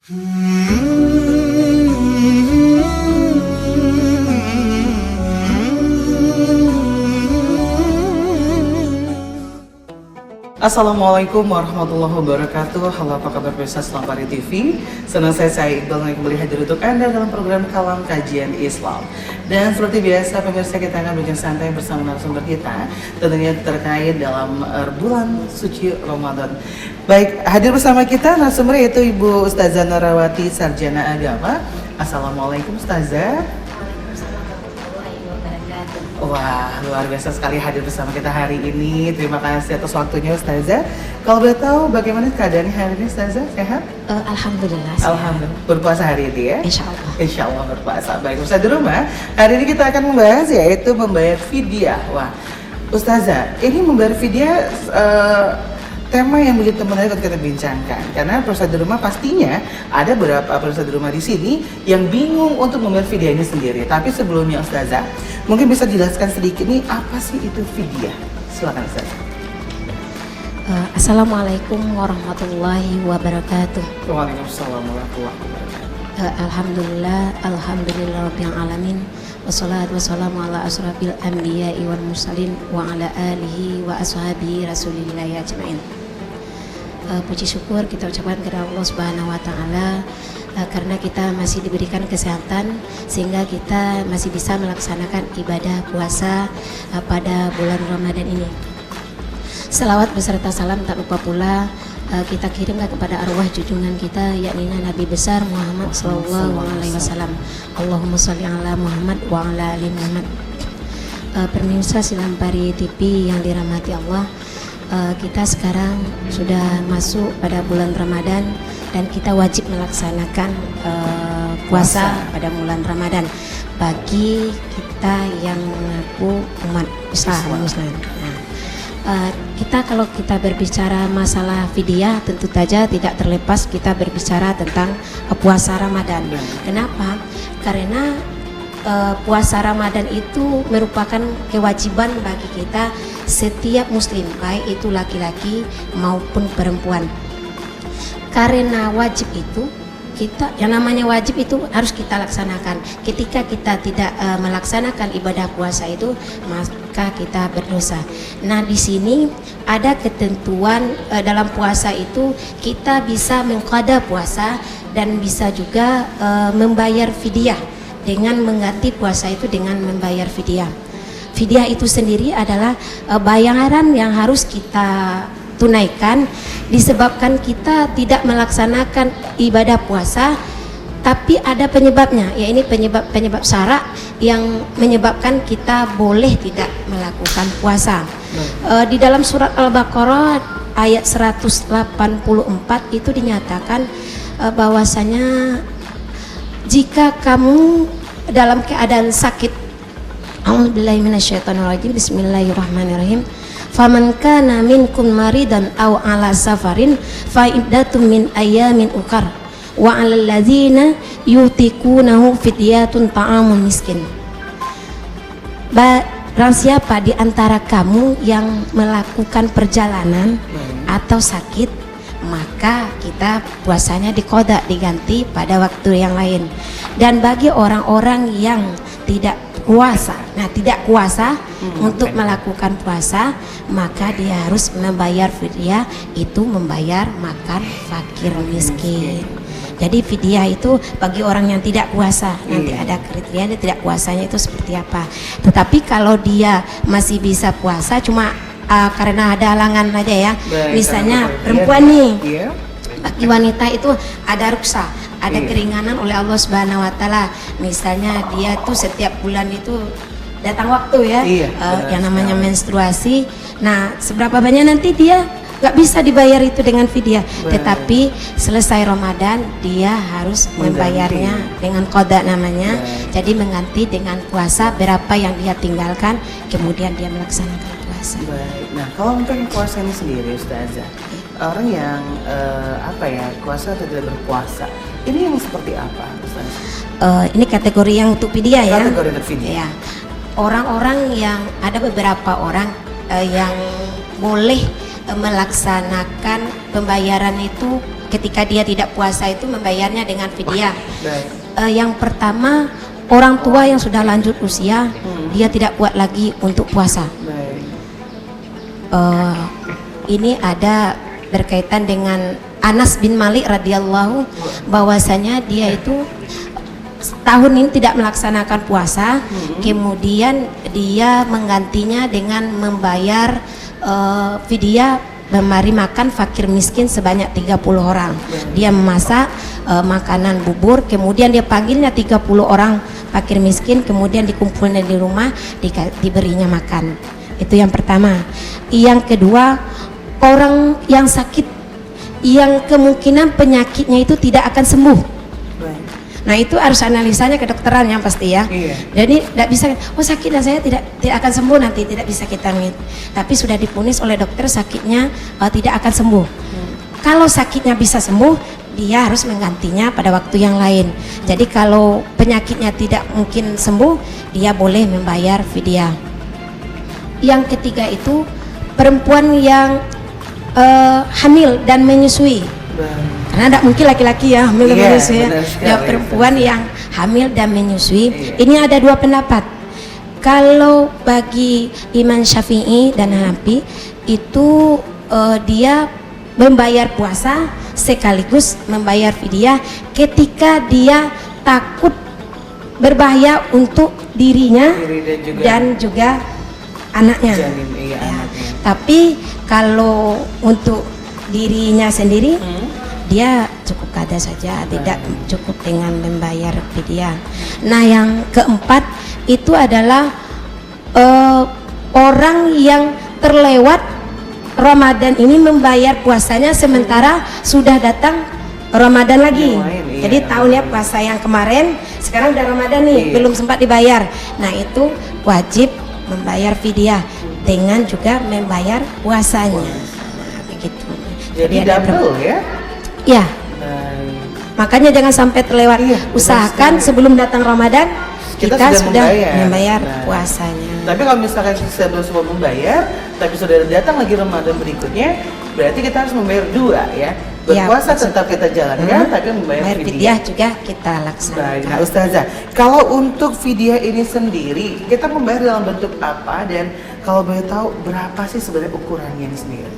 Assalamualaikum warahmatullahi wabarakatuh. Halo, apa kabar pemirsa Selampari TV? Senang saya Iqbal yang kembali hadir untuk Anda dalam program Kalam Kajian Islam. Dan seperti biasa pemirsa, kita akan bincang santai bersama narasumber kita, tentunya terkait dalam bulan suci Ramadan. Baik, hadir bersama kita narasumber yaitu Ibu Ustazah Norawati, Sarjana Agama. Assalamualaikum Ustazah. Wah, luar biasa sekali hadir bersama kita hari ini. Terima kasih atas waktunya Ustazah. Kalau boleh tahu bagaimana keadaannya hari ini Ustazah? Sehat? Alhamdulillah. Alhamdulillah. Berpuasa hari ini ya? Insya Allah. Insya Allah berpuasa. Baik, Ustazah di rumah. Hari ini kita akan membahas yaitu membayar fidyah. Wah, Ustazah, ini membayar fidyah tema yang begitu menarik untuk kita bincangkan, karena pemirsa di rumah pastinya ada beberapa pemirsa di rumah di sini yang bingung untuk membayar fidyah ini sendiri. Tapi sebelumnya Ustazah, mungkin bisa jelaskan sedikit nih apa sih itu fidyah? Silakan Ustazah. Assalamualaikum warahmatullahi wabarakatuh. Waalaikumsalam warahmatullahi wabarakatuh. Alhamdulillah rabbil alamin. Wassalatu wassalamu ala asrafil anbiya'i wal mursalin wa ala alihi wa ashabihi rasulillahi ajma'in. Puji syukur kita ucapkan kepada Allah Subhanahu wa taala karena kita masih diberikan kesehatan sehingga kita masih bisa melaksanakan ibadah puasa pada bulan Ramadan ini. Selawat beserta salam tak lupa pula kita kirimkan kepada arwah junjungan kita yakni Nabi besar Muhammad sallallahu alaihi wasallam. Allahumma shalli ala Muhammad wa ala ali Muhammad. Pemirsa Selampari TV yang dirahmati Allah, kita sekarang sudah masuk pada bulan Ramadan dan kita wajib melaksanakan puasa pada bulan Ramadan bagi kita yang mengaku umat Islam. Kita kalau kita berbicara masalah fidyah tentu saja tidak terlepas kita berbicara tentang puasa Ramadan. Kenapa? Karena puasa Ramadan itu merupakan kewajiban bagi kita setiap muslim, baik itu laki-laki maupun perempuan. Karena wajib itu kita, yang namanya wajib itu harus kita laksanakan. Ketika kita tidak melaksanakan ibadah puasa itu, maka kita berdosa. Nah, di sini ada ketentuan dalam puasa itu kita bisa mengqada puasa dan bisa juga membayar fidyah dengan mengganti puasa itu dengan membayar fidyah. Fidyah itu sendiri adalah bayaran yang harus kita tunaikan disebabkan kita tidak melaksanakan ibadah puasa, tapi ada penyebabnya, ya ini penyebab syarak yang menyebabkan kita boleh tidak melakukan puasa. Di dalam surat Al-Baqarah ayat 184 itu dinyatakan bahwasanya jika kamu dalam keadaan sakit, a'udzubillahi minasyaitonirrajim, bismillahirrahmanirrahim, faman kana minkum maridan aw ala safarin fa iddatum min ayamin ukhar wa 'alal ladzina yutiqunahu fidyatun ta'amun miskin. Barang siapa di antara kamu yang melakukan perjalanan atau sakit, maka kita puasanya diqada, diganti pada waktu yang lain. Dan bagi orang-orang yang tidak kuasa untuk melakukan puasa, maka dia harus membayar fidyah, itu membayar makan fakir miskin. Jadi fidyah itu bagi orang yang tidak puasa, nanti ada kriteria tidak puasanya itu seperti apa. Tetapi kalau dia masih bisa puasa cuma karena ada halangan aja ya, misalnya perempuan nih, bagi wanita itu ada ruksa, ada keringanan oleh Allah Subhanahu wa taala. Misalnya dia tuh setiap bulan itu datang waktu ya, yang namanya menstruasi. Nah, seberapa banyak nanti dia nggak bisa dibayar itu dengan fidyah, tetapi selesai Ramadan dia harus membayarnya dengan qada namanya. Jadi mengganti dengan puasa berapa yang dia tinggalkan, kemudian dia melaksanakan puasa. Baik. Nah, kalau untuk puasa ini sendiri Ustazah, orang yang puasa atau tidak berpuasa, ini yang seperti apa Ustazah? Ini kategori yang untuk fidyah ya. Kategori untuk fidyah. Ya. Orang-orang yang ada beberapa orang yang boleh melaksanakan pembayaran itu ketika dia tidak puasa itu membayarnya dengan fidyah. Baik. Yang pertama, orang tua yang sudah lanjut usia, dia tidak kuat lagi untuk puasa. Baik. Ini ada berkaitan dengan Anas bin Malik radhiyallahu, bahwasanya dia itu tahun ini tidak melaksanakan puasa, kemudian dia menggantinya dengan membayar fidyah memberi makan fakir miskin sebanyak 30 orang. Dia memasak makanan bubur, kemudian dia panggilnya 30 orang fakir miskin, kemudian dikumpulnya di rumah, diberinya makan. Itu yang pertama. Yang kedua, orang yang sakit yang kemungkinan penyakitnya itu tidak akan sembuh. Nah, itu harus analisanya kedokteran yang pasti ya. Iya. Jadi tidak bisa, oh sakit dan saya tidak akan sembuh nanti, tidak bisa kita tapi sudah divonis oleh dokter sakitnya tidak akan sembuh. Kalau sakitnya bisa sembuh, dia harus menggantinya pada waktu yang lain. Jadi kalau penyakitnya tidak mungkin sembuh, dia boleh membayar fidyah. Yang ketiga itu perempuan yang hamil dan menyusui. Karena tidak mungkin laki-laki ya hamil dan menyusui ya. Ya, perempuan yang hamil dan menyusui. Ini ada dua pendapat. Kalau bagi Imam Syafi'i dan Hanafi itu dia membayar puasa sekaligus membayar fidyah ketika dia takut berbahaya untuk dirinya dan juga anaknya. Tapi kalau untuk dirinya sendiri, dia cukup kada saja, tidak cukup dengan membayar fidyah. Nah, yang keempat itu adalah orang yang terlewat Ramadan ini membayar puasanya sementara sudah datang Ramadan lagi. Jadi tahunnya puasa yang kemarin, sekarang udah Ramadan nih, belum sempat dibayar. Nah, itu wajib membayar fidyah dengan juga membayar puasanya. Nah, begitu. Jadi double ya? Ya. Makanya jangan sampai terlewat. Usahakan sebelum datang Ramadan kita sudah membayar puasanya. Tapi kalau misalkan kita belum sempat membayar, tapi sudah datang lagi Ramadan berikutnya, berarti kita harus membayar dua ya. Berpuasa tetap kita jalankan, tapi membayar fidyah juga kita laksanakan. Nah, Ustazah, kalau untuk fidyah ini sendiri, kita membayar dalam bentuk apa, dan kalau boleh tahu berapa sih sebenarnya ukurannya ini sendiri?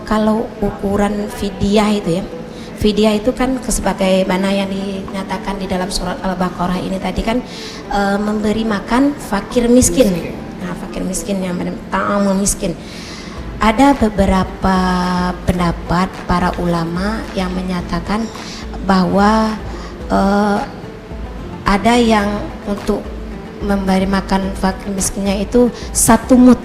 Kalau ukuran fidyah itu ya, fidyah itu kan sebagaimana yang dinyatakan di dalam surat Al-Baqarah ini tadi kan, memberi makan fakir miskin. Nah, fakir miskin yang ta'amul miskin. Ada beberapa pendapat para ulama yang menyatakan bahwa ada yang untuk memberi makan fakir miskinnya itu 1 mud.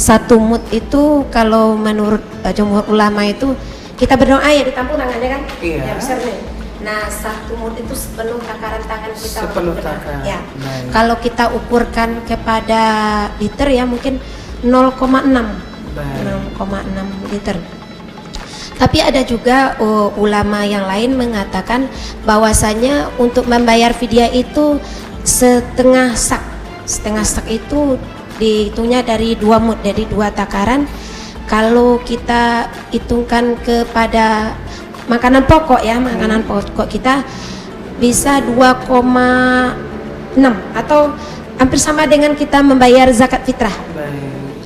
1 mud itu kalau menurut jumhur ulama itu kita berdoa ya ditampung tangannya kan? Iya. Ya, besar nih. Nah, 1 mud itu sepenuh takaran tangan kita. Sepenuh takaran. Ya. Kalau kita ukurkan kepada liter ya mungkin 0,6 liter. Tapi ada juga ulama yang lain mengatakan bahwasanya untuk membayar fidyah itu setengah sak. Setengah sak itu dihitungnya dari 2 mud, dari 2 takaran. Kalau kita hitungkan kepada makanan pokok ya, makanan pokok kita bisa 2,6 atau hampir sama dengan kita membayar zakat fitrah.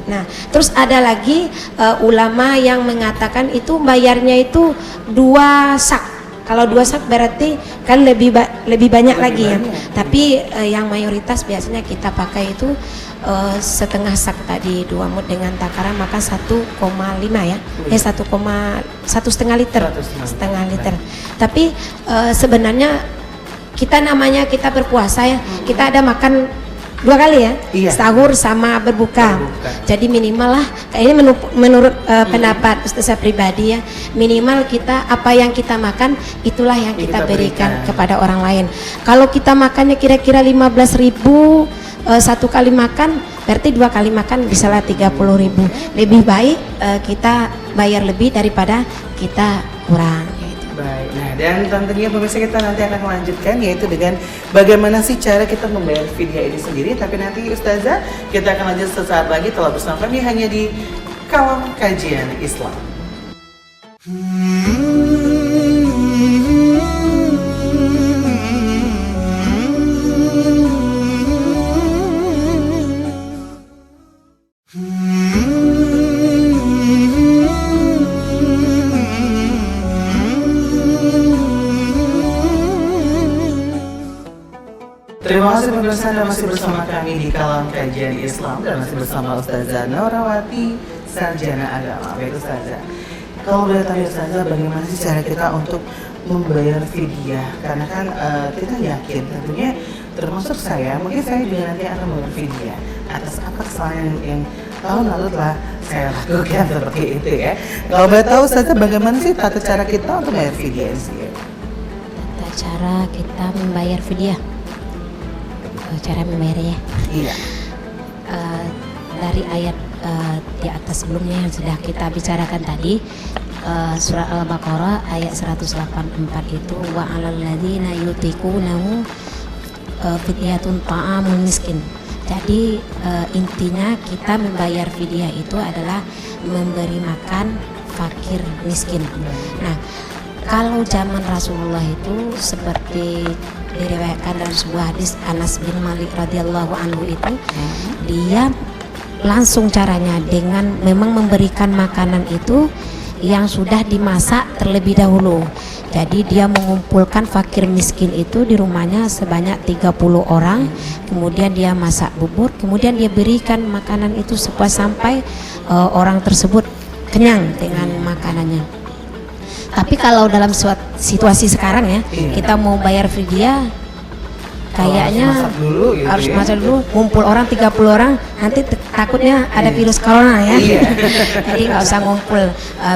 Nah, terus ada lagi ulama yang mengatakan itu bayarnya itu 2 sak. Kalau 2 sak berarti kan lebih banyak lagi ya. Tapi yang mayoritas biasanya kita pakai itu setengah sak tadi 2 mud dengan takaran maka 1,5 ya. 1,5 liter. Setengah liter. Tapi sebenarnya kita namanya kita berpuasa ya. Kita ada makan 2 kali ya, sahur sama berbuka. Jadi minimal lah, kayaknya menurut pendapat Ustazah pribadi ya, minimal kita apa yang kita makan itulah yang kita berikan kepada orang lain. Kalau kita makannya kira-kira 15.000 1 kali makan, berarti 2 kali makan bisalah 30.000. Lebih baik kita bayar lebih daripada kita kurang. Baik, nah dan tentunya pemirsa kita nanti akan melanjutkan yaitu dengan bagaimana sih cara kita membayar fidyah ini sendiri. Tapi nanti Ustazah kita akan lanjut sesaat lagi telah bersama kami hanya di Kalam Kajian Islam. Terima kasih pemirsa, Anda masih bersama kami di Kalam Kajian Islam dan masih bersama Ustazah Norawati, Sarjana Agama. Baik Ustazah, kalau boleh tanya Ustazah, bagaimana sih cara kita untuk membayar fidyah? Karena kan kita yakin tentunya, termasuk saya, mungkin saya juga nanti akan membayar fidyah atas apa kesalahan yang tahun lalu telah saya lakukan seperti itu ya. Kalau boleh tahu Ustazah, bagaimana sih tata cara kita untuk membayar fidyah ini? Tata cara kita membayar fidyah, cara membayarnya. Iya. Dari ayat di atas sebelumnya yang sudah kita bicarakan tadi, surah Al-Baqarah ayat 184 itu wa 'alal ladzina yutiqunahu fidyatun ta'amul miskin. Jadi intinya kita membayar fidyah itu adalah memberi makan fakir miskin. Nah, kalau zaman Rasulullah itu seperti diriwayatkan dalam sebuah hadis, Anas bin Malik radhiyallahu anhu itu dia langsung caranya dengan memang memberikan makanan itu yang sudah dimasak terlebih dahulu. Jadi dia mengumpulkan fakir miskin itu di rumahnya sebanyak 30 orang, kemudian dia masak bubur, kemudian dia berikan makanan itu sampai orang tersebut kenyang dengan makanannya. Tapi kalau dalam situasi sekarang ya, kita mau bayar fidyah kayaknya harus masak dulu, ngumpul orang 30 orang, nanti takutnya ada virus corona ya. Jadi nggak usah ngumpul,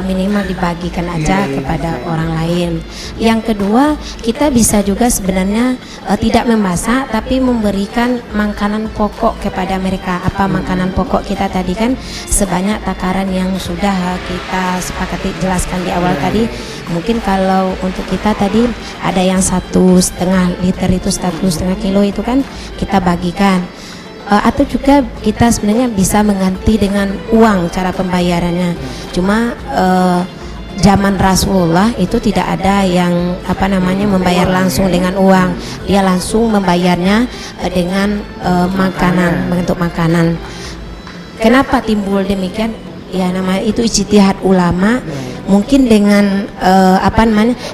minimal dibagikan aja kepada orang lain. Yang kedua, kita bisa juga sebenarnya tidak memasak tapi memberikan makanan pokok kepada mereka. Apa makanan pokok kita tadi kan sebanyak takaran yang sudah kita sepakati jelaskan di awal tadi. Mungkin kalau untuk kita tadi ada yang 1,5 liter itu 1,5 kilo itu kan kita bagikan, atau juga kita sebenarnya bisa mengganti dengan uang cara pembayarannya. Cuma zaman Rasulullah itu tidak ada yang membayar langsung dengan uang, dia langsung membayarnya dengan makanan, bentuk makanan. Kenapa timbul demikian? Ya namanya itu ijtihad ulama. Mungkin dengan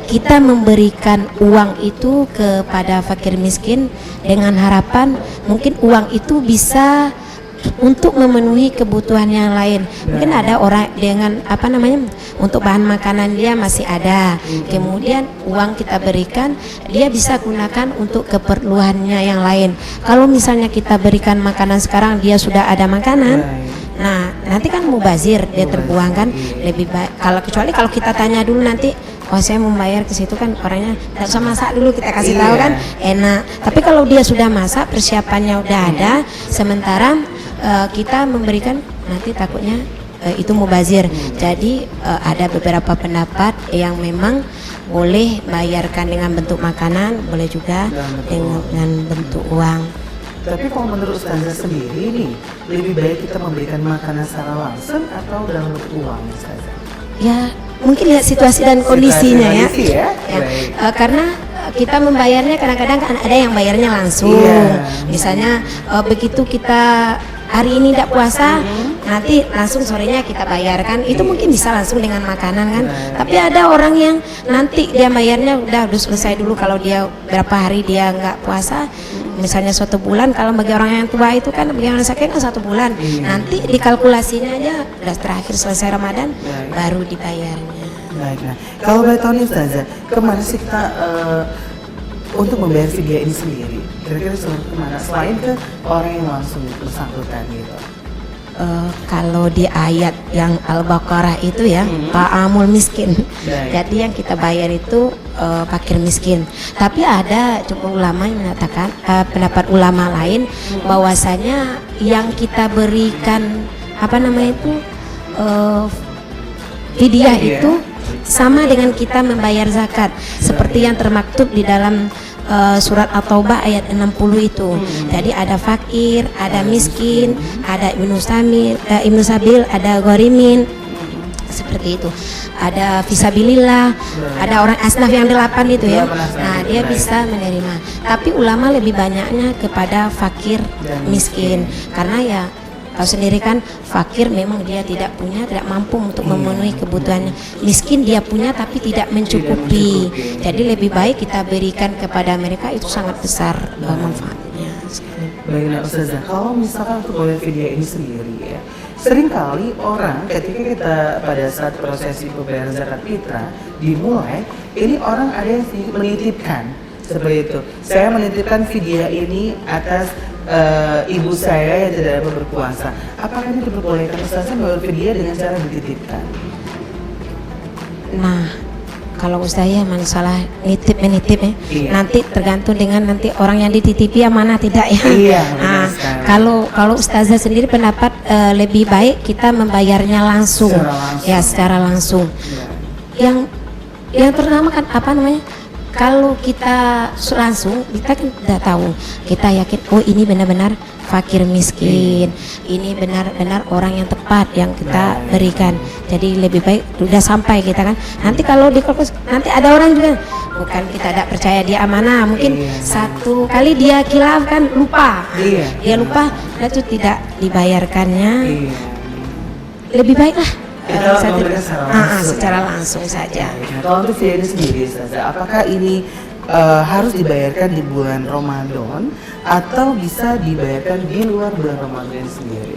kita memberikan uang itu kepada fakir miskin dengan harapan mungkin uang itu bisa untuk memenuhi kebutuhan yang lain. Mungkin ada orang dengan untuk bahan makanan dia masih ada, kemudian uang kita berikan, dia bisa gunakan untuk keperluannya yang lain. Kalau misalnya kita berikan makanan sekarang dia sudah ada makanan, nah nanti kan mubazir, dia terbuang kan. Lebih baik kecuali kalau kita tanya dulu nanti, oh saya membayar ke situ kan orangnya tidak usah masak dulu, kita kasih tahu kan enak. Tapi kalau dia sudah masak, persiapannya udah ada, sementara kita memberikan, nanti takutnya itu mubazir. Jadi ada beberapa pendapat yang memang boleh bayarkan dengan bentuk makanan, boleh juga dengan bentuk uang. Tapi kalau menurut Ustazah sendiri nih, lebih baik kita memberikan makanan secara langsung atau dalam bentuk uang, Ustazah? Ya mungkin lihat situasi dan kondisinya ya. Karena kita membayarnya kadang-kadang kan ada yang bayarnya langsung. Misalnya begitu kita hari ini tidak puasa, nanti langsung sorenya kita bayarkan, itu mungkin bisa langsung dengan makanan kan. Tapi ada orang yang nanti dia bayarnya udah selesai dulu, kalau dia berapa hari dia nggak puasa, misalnya 1 bulan. Kalau bagi orang yang tua itu kan, bagi orang sakit kan 1 bulan, nanti dikalkulasinya aja udah terakhir selesai Ramadan baru dibayarnya. Baik, nah kalau boleh tahu nih Ustazah, kemana sih kita untuk membayar fidyah ini sendiri? Kira-kira kemana selain ke orang yang langsung bersangkutan gitu? Kalau di ayat yang Al-Baqarah itu ya, ta'amul miskin. Jadi yang kita bayar itu fakir miskin. Tapi ada cukup ulama yang mengatakan, pendapat ulama lain bahwasanya yang kita berikan fidyah itu sama dengan kita membayar zakat, seperti yang termaktub di dalam surat At-Taubah ayat 60 itu. Jadi ada fakir, ada miskin, ada ibnu sabil, ada gharimin, seperti itu. Ada fisabilillah, ada orang asnaf yang 8 itu ya. Nah, dia bisa menerima. Tapi ulama lebih banyaknya kepada fakir miskin, karena ya tahu sendiri kan, fakir memang dia tidak punya, tidak mampu untuk memenuhi kebutuhannya. Miskin dia punya tapi tidak mencukupi. Jadi lebih baik kita berikan kepada mereka, itu sangat besar manfaatnya. Baik, nah Ustazah, kalau misalkan untuk pembayaran fidyah ini sendiri ya, seringkali orang ketika kita pada saat prosesi pembayaran zakat fitrah dimulai, ini orang ada yang menitipkan seperti itu. Saya menitipkan fidyah ini atas ibu saya yang tidak dapat berpuasa. Apakah ini diperbolehkan Ustazah membayar fidyah dengan cara dititipkan? Nah, kalau Ustazah masalah menitip ya, Iya. nanti tergantung dengan nanti orang yang dititipi yang mana tidak ya. Iya, Nah, benar sekali. kalau Ustazah sendiri pendapat lebih baik kita membayarnya langsung, Secara langsung. ya secara langsung. Ya. Yang pertama kan apa namanya? Kalau kita langsung, kita kan udah tahu, kita yakin oh ini benar-benar fakir miskin, ini benar-benar orang yang tepat yang kita berikan. Jadi lebih baik udah sampai kita kan. Nanti kalau di korpus nanti ada orang juga bukan kita tidak percaya dia amanah, mungkin satu kali dia khilaf kan lupa, Iya. dia lupa, itu tidak dibayarkannya. Iya. Lebih baik lah Kita memberikan secara langsung saja. Nah, kalau untuk fidyah ini sendiri, Ustazah, apakah ini harus dibayarkan di bulan Ramadan atau bisa dibayarkan di luar bulan Ramadan sendiri?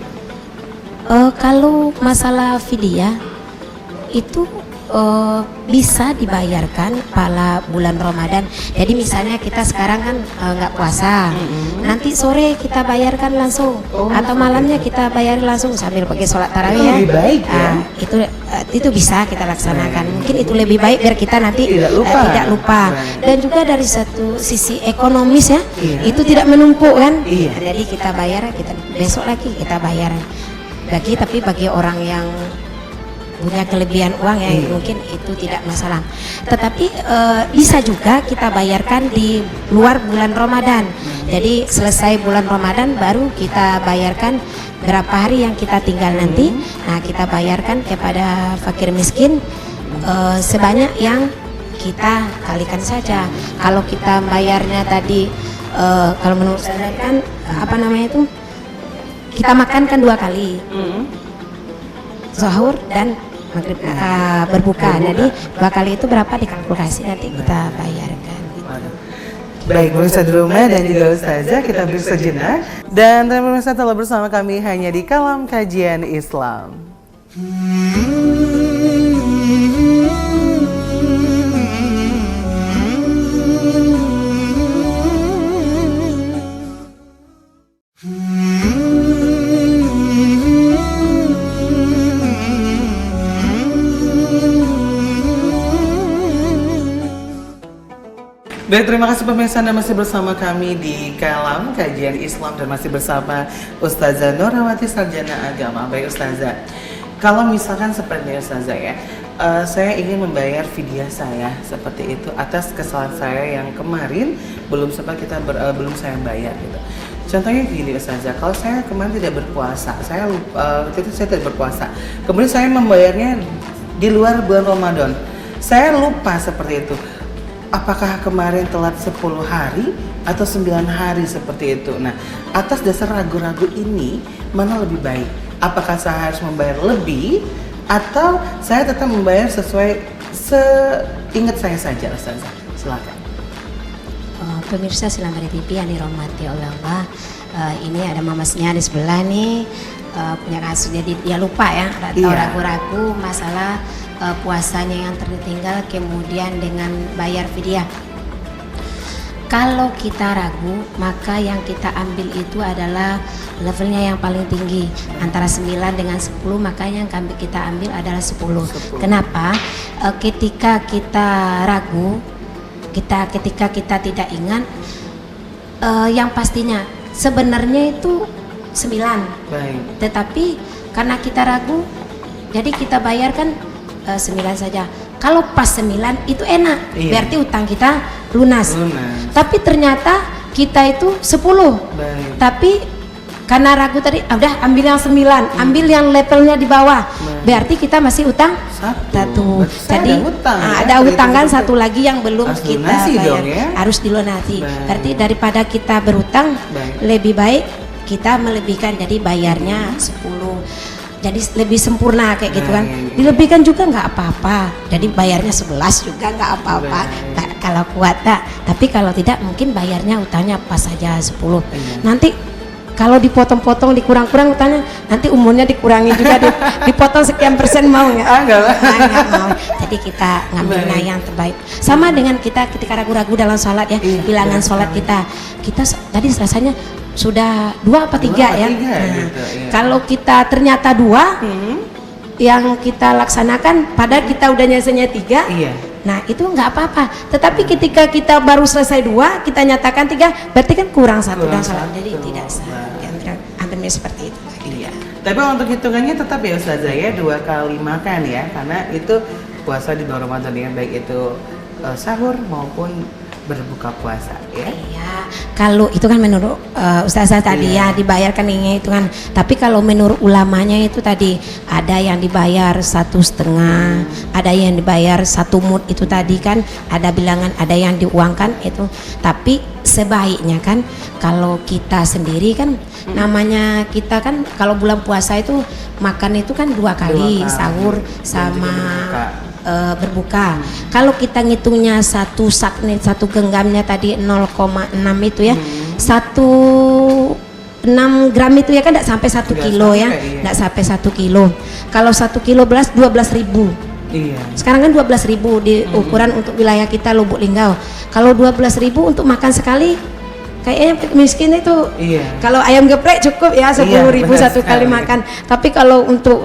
Kalau masalah fidyah itu bisa dibayarkan pada bulan Ramadan. Jadi misalnya kita sekarang kan nggak puasa, nanti sore kita bayarkan langsung, atau malamnya kita bayar langsung sambil pakai sholat tarawih ya. Lebih baik ya. Itu bisa kita laksanakan. Mungkin itu lebih baik biar kita nanti Tidak lupa. Dan juga dari satu sisi ekonomis ya, Iya. itu tidak menumpuk kan. Iya. Jadi kita bayar, kita besok lagi kita bayar. Tapi bagi orang yang punya kelebihan uang ya mungkin itu tidak masalah. Tetapi bisa juga kita bayarkan di luar bulan Ramadan. Jadi selesai bulan Ramadan baru kita bayarkan berapa hari yang kita tinggal nanti. Nah kita bayarkan kepada fakir miskin sebanyak yang kita kalikan saja. Kalau kita bayarnya tadi kalau menurut saya kan apa namanya itu, kita makan kan 2 kali, sahur dan maghrib, berbuka. Jadi 2 kali itu berapa dikalkulasi nanti kita bayarkan. Baik, pemirsa di rumah dan juga Ustazah, kita break sejenak. Dan pemirsa telah bersama kami hanya di Kalam Kajian Islam. Baik, terima kasih pemirsa, Anda masih bersama kami di Kalam Kajian Islam dan masih bersama Ustazah Norawati Sarjana Agama. Baik Ustazah, kalau misalkan seperti Ustazah ya, saya ingin membayar fidyah saya seperti itu atas kesalahan saya yang kemarin belum sempat belum saya bayar gitu. Contohnya gini Ustazah, kalau saya kemarin tidak berpuasa, saya tidak berpuasa, kemudian saya membayarnya di luar bulan Ramadan, saya lupa seperti itu. Apakah kemarin telat 10 hari atau 9 hari seperti itu? Nah, atas dasar ragu-ragu ini, mana lebih baik? Apakah saya harus membayar lebih atau saya tetap membayar sesuai seingat saya saja, Ustazah? Silakan. Pemirsa Selamat TV yang dirahmati oleh Allah, ini ada mamasnya di sebelah nih, punya kasus jadi dia lupa ya, atau ragu-ragu masalah puasanya yang tertinggal, kemudian dengan bayar fidyah. Kalau kita ragu, maka yang kita ambil itu adalah levelnya yang paling tinggi, antara 9 dengan 10, maka yang kita ambil adalah 10. Kenapa? Ketika kita ragu, ketika kita tidak ingat, yang pastinya sebenarnya itu 9. Baik. Tetapi karena kita ragu, jadi kita bayarkan 9 saja. Kalau pas 9 itu enak, berarti utang kita lunas. Tapi ternyata kita itu 10. Baik. Tapi karena ragu tadi, udah ambil yang 9, ambil yang levelnya di bawah. Berarti kita masih utang 1. Tadi ada hutang kan, satu lagi yang belum harus kita bayar, ya? harus dilunasi. Berarti daripada kita berutang, lebih baik kita melebihkan, jadi bayarnya 10, jadi lebih sempurna kayak gitu kan. Baik. Dilebihkan juga nggak apa-apa, jadi bayarnya 11 juga nggak apa-apa. Baik. Kalau kuat tak, tapi kalau tidak mungkin bayarnya utangnya pas saja 10. Iya. Nanti kalau dipotong-potong dikurang-kurang utangnya, nanti umurnya dikurangi juga, dipotong sekian persen, mau nggak? Enggak lah. Nggak mau. Jadi kita ngambilnya Baik. yang terbaik. Sama dengan kita ketika ragu-ragu dalam sholat ya, Iya, bilangan betul sholat kita tadi rasanya sudah 2 apa 3 2 apa ya. 3 Nah, gitu, iya. kalau kita ternyata 2 yang kita laksanakan, padahal kita udah nyelesainya 3. Iya. Nah itu nggak apa-apa. Tetapi ketika kita baru selesai 2, kita nyatakan 3, berarti kan kurang 1 dan Kurang sholat. 1. Jadi tidak sah. Hampir seperti itu. Iya. Tapi untuk hitungannya tetap ya Ustazah ya 2 kali makan ya, karena itu puasa di bulan Ramadan ya, baik itu sahur maupun berbuka puasa ya. Iya, kalau itu kan menurut Ustazah tadi Iya. ya dibayarkan ini itu kan. Tapi kalau menurut ulamanya itu tadi ada yang dibayar 1,5, ada yang dibayar 1 mud itu tadi kan, ada bilangan, ada yang diuangkan itu. Tapi sebaiknya kan kalau kita sendiri kan namanya kita kan kalau bulan puasa itu makan itu kan 2 kali, 2 kali. sahur Dan sama juga berbuka. Kalau kita ngitungnya 1 sak nih, 1 genggamnya tadi 0,6 itu ya, 1,6 gram itu ya kan tidak sampai 1 Nggak kilo ya, sampai, iya. tidak sampai 1 kilo. Kalau 1 kilo beras 12.000. Iya. Sekarang kan 12.000 di ukuran untuk wilayah kita Lubuk Linggau. Kalau 12.000 untuk makan sekali, kayaknya miskin itu. Iya. Kalau ayam geprek cukup ya 10.000 benar satu kali sekali. makan. Tapi kalau untuk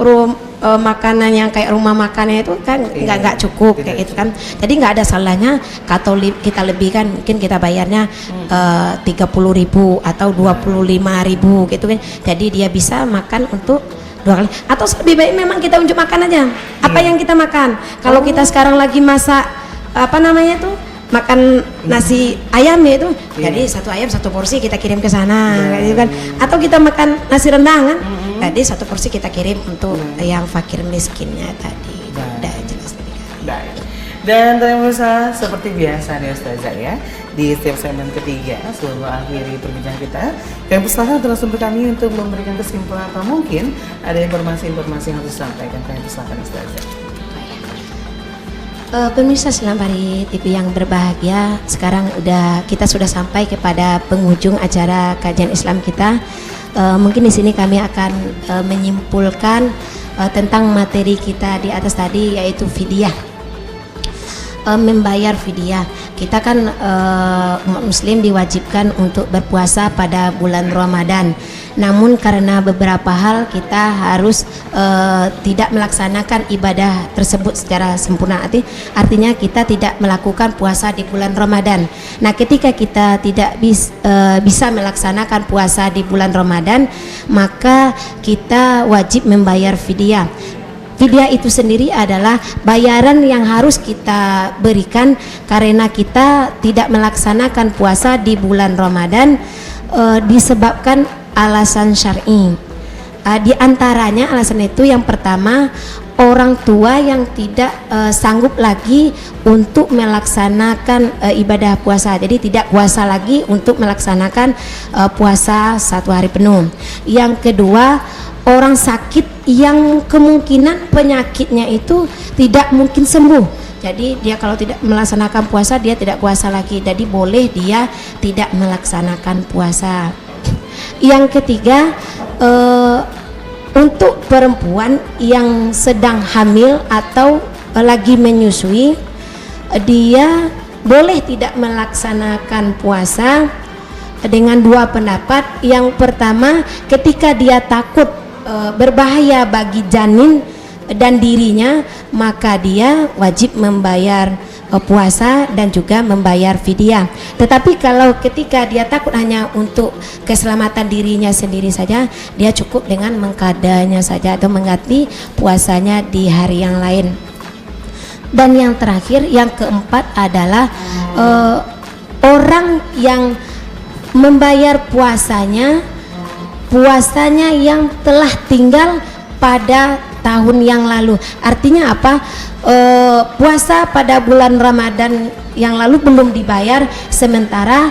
makanan yang kayak rumah makannya itu kan Iya, nggak cukup tidak kayak gitu kan. Jadi nggak ada salahnya Katolik kita lebihkan, mungkin kita bayarnya 30.000 atau 25.000 gitu kan. Jadi dia bisa makan untuk 2 kali. Atau lebih baik memang kita unjuk makan aja. Apa yang kita makan? Kalau kita sekarang lagi masak apa namanya tuh? Makan nasi ayam ya itu, Iya. jadi 1 ayam 1 porsi kita kirim ke sana, Baik. kayak gitu kan. Atau kita makan nasi rendang kan, jadi 1 porsi kita kirim untuk yang fakir miskinnya tadi. Baik. Udah jelas tadi kan. Baik. Dan pemirsa seperti biasa nih Ustazah ya, di setiap segmen ketiga sebelum mengakhiri perbincangan kita, kami persilakan terus kami untuk memberikan kesimpulan atau mungkin ada informasi-informasi yang harus disampaikan. Kami persilakan Ustazah. Pemirsa Selam Pari TV yang berbahagia, sekarang kita sudah sampai kepada penghujung acara kajian Islam kita. Mungkin di sini kami akan menyimpulkan tentang materi kita di atas tadi, yaitu fidyah, membayar fidyah. Kita kan umat muslim diwajibkan untuk berpuasa pada bulan Ramadan. Namun karena beberapa hal kita harus tidak melaksanakan ibadah tersebut secara sempurna. Artinya kita tidak melakukan puasa di bulan Ramadan. Nah, ketika kita tidak bisa melaksanakan puasa di bulan Ramadan, maka kita wajib membayar fidyah. Fidyah itu sendiri adalah bayaran yang harus kita berikan karena kita tidak melaksanakan puasa di bulan Ramadan disebabkan alasan syar'i. Di antaranya alasan itu yang pertama, orang tua yang tidak sanggup lagi untuk melaksanakan ibadah puasa, jadi tidak puasa lagi untuk melaksanakan puasa 1 hari penuh. Yang kedua, orang sakit yang kemungkinan penyakitnya itu tidak mungkin sembuh, jadi dia kalau tidak melaksanakan puasa dia tidak puasa lagi, jadi boleh dia tidak melaksanakan puasa. Yang ketiga, untuk perempuan yang sedang hamil atau lagi menyusui, dia boleh tidak melaksanakan puasa dengan 2 pendapat. Yang pertama, ketika dia takut berbahaya bagi janin dan dirinya, maka dia wajib membayar puasa dan juga membayar fidyah. Tetapi kalau ketika dia takut hanya untuk keselamatan dirinya sendiri saja, dia cukup dengan mengqadanya saja atau mengganti puasanya di hari yang lain. Dan yang terakhir, yang keempat adalah orang yang membayar puasanya yang telah tinggal pada tahun yang lalu. Artinya apa? Puasa pada bulan Ramadan yang lalu belum dibayar, sementara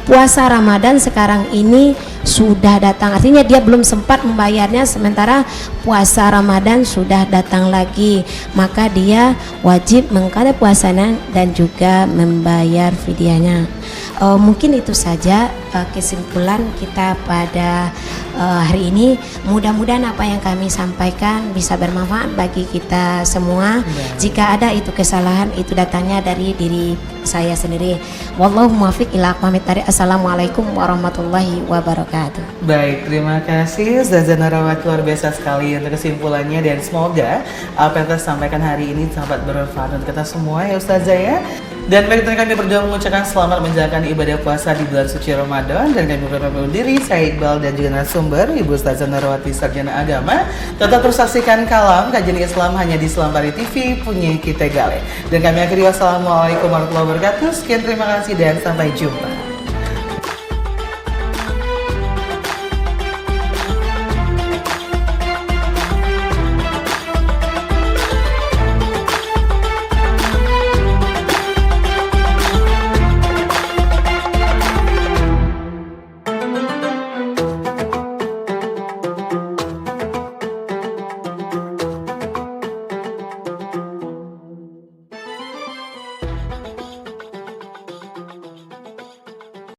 puasa Ramadan sekarang ini sudah datang, artinya dia belum sempat membayarnya, sementara puasa Ramadan sudah datang lagi, maka dia wajib mengqada puasanya dan juga membayar fidyahnya. Mungkin itu saja kesimpulan kita pada hari ini. Mudah-mudahan apa yang kami sampaikan bisa bermanfaat bagi kita semua. Jika ada itu kesalahan, itu datangnya dari diri saya sendiri. Wallahu muwaffiq ila aqwamit thariq. Assalamualaikum warahmatullahi wabarakatuh. Baik, terima kasih Ustazah Narawati, luar biasa sekali untuk kesimpulannya, dan semoga apa yang kita sampaikan hari ini sangat bermanfaat untuk kita semua ya Ustazah ya. Dan baik, kami berdoa mengucapkan selamat menjalankan ibadah puasa di bulan suci Ramadan, dan kami berdoa diri saya Iqbal dan juga narasumber Ibu Ustazah Narawati Sarjana Agama. Tetap terus saksikan Kalam Kajian Islam hanya di Selampari TV punya kita Gale. Dan kami akhiri, wassalamualaikum warahmatullahi wabarakatuh. Sekian, terima kasih dan sampai jumpa.